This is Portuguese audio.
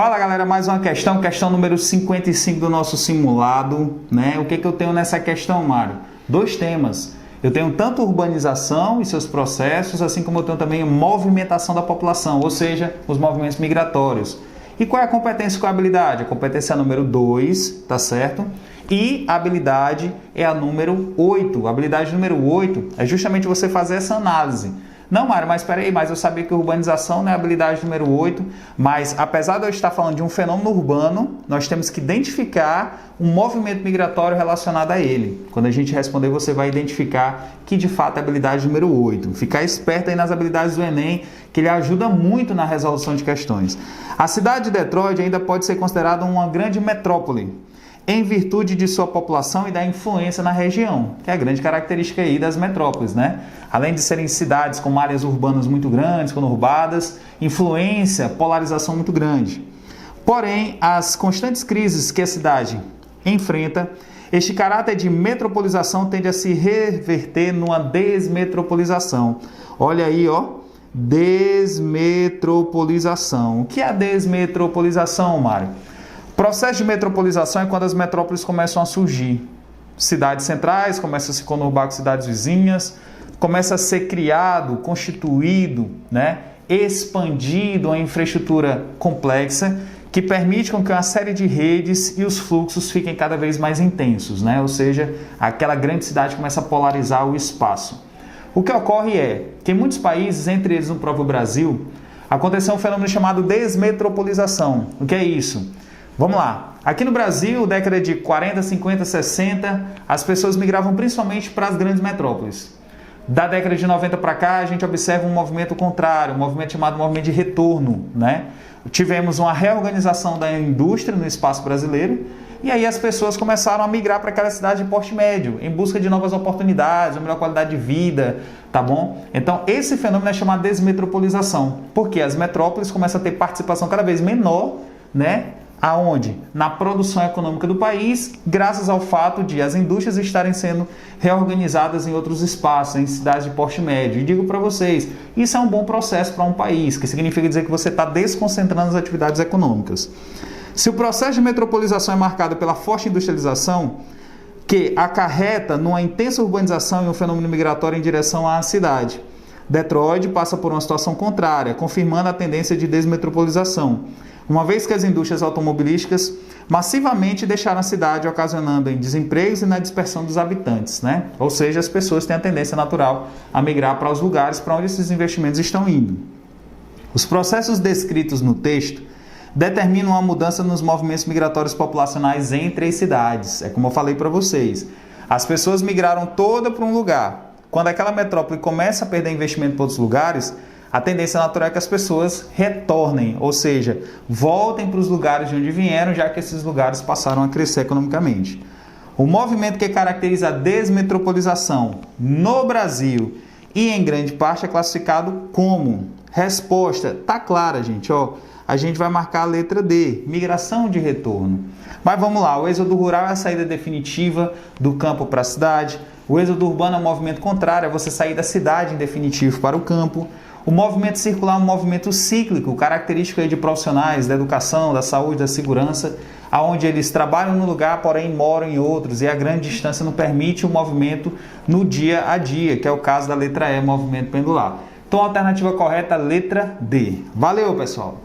Fala galera, mais uma questão número 55 do nosso simulado, né? O que eu tenho nessa questão, Mário? Dois temas. Eu tenho tanto urbanização e seus processos, assim como eu tenho também movimentação da população, ou seja, os movimentos migratórios. E qual é a competência e qual é a habilidade? A competência é a número 2, tá certo? E a habilidade é a número 8. A habilidade número 8 é justamente você fazer essa análise. Não, Mário, mas espera aí, mas eu sabia que urbanização não é a habilidade número 8, mas apesar de eu estar falando de um fenômeno urbano, nós temos que identificar um movimento migratório relacionado a ele. Quando a gente responder, você vai identificar que de fato é a habilidade número 8. Ficar esperto aí nas habilidades do Enem, que ele ajuda muito na resolução de questões. A cidade de Detroit ainda pode ser considerada uma grande metrópole, em virtude de sua população e da influência na região, que é a grande característica aí das metrópoles, né? Além de serem cidades com áreas urbanas muito grandes, conurbadas, influência, polarização muito grande. Porém, as constantes crises que a cidade enfrenta, este caráter de metropolização tende a se reverter numa desmetropolização. Olha aí, ó, desmetropolização. O que é a desmetropolização, Mário? O processo de metropolização é quando as metrópoles começam a surgir. Cidades centrais começam a se conurbar com cidades vizinhas, começa a ser criado, constituído, né, expandido uma infraestrutura complexa que permite com que uma série de redes e os fluxos fiquem cada vez mais intensos, né? Ou seja, aquela grande cidade começa a polarizar o espaço. O que ocorre é que em muitos países, entre eles no próprio Brasil, aconteceu um fenômeno chamado desmetropolização. O que é isso? Vamos lá. Aqui no Brasil, década de 40, 50, 60, as pessoas migravam principalmente para as grandes metrópoles. Da década de 90 para cá, a gente observa um movimento contrário, um movimento chamado movimento de retorno, né? Tivemos uma reorganização da indústria no espaço brasileiro e aí as pessoas começaram a migrar para aquela cidade de porte médio, em busca de novas oportunidades, uma melhor qualidade de vida, tá bom? Então, esse fenômeno é chamado desmetropolização, porque as metrópoles começam a ter participação cada vez menor, né? Aonde? Na produção econômica do país, graças ao fato de as indústrias estarem sendo reorganizadas em outros espaços, em cidades de porte médio. E digo para vocês, isso é um bom processo para um país, que significa dizer que você está desconcentrando as atividades econômicas. Se o processo de metropolização é marcado pela forte industrialização, que acarreta numa intensa urbanização e um fenômeno migratório em direção à cidade, Detroit passa por uma situação contrária, confirmando a tendência de desmetropolização, uma vez que as indústrias automobilísticas massivamente deixaram a cidade, ocasionando em desempregos e na dispersão dos habitantes, né? Ou seja, as pessoas têm a tendência natural a migrar para os lugares para onde esses investimentos estão indo. Os processos descritos no texto determinam uma mudança nos movimentos migratórios populacionais entre as cidades. É como eu falei para vocês. As pessoas migraram toda para um lugar. Quando aquela metrópole começa a perder investimento para outros lugares, a tendência natural é que as pessoas retornem, ou seja, voltem para os lugares de onde vieram, já que esses lugares passaram a crescer economicamente. O movimento que caracteriza a desmetropolização no Brasil e em grande parte é classificado como resposta. Tá clara, gente, ó. A gente vai marcar a letra D, migração de retorno. Mas vamos lá, o êxodo rural é a saída definitiva do campo para a cidade. O êxodo urbano é um movimento contrário, é você sair da cidade em definitivo para o campo. O movimento circular é um movimento cíclico, característico aí de profissionais da educação, da saúde, da segurança, onde eles trabalham no lugar, porém moram em outros, e a grande distância não permite o movimento no dia a dia, que é o caso da letra E, movimento pendular. Então a alternativa correta, letra D. Valeu, pessoal!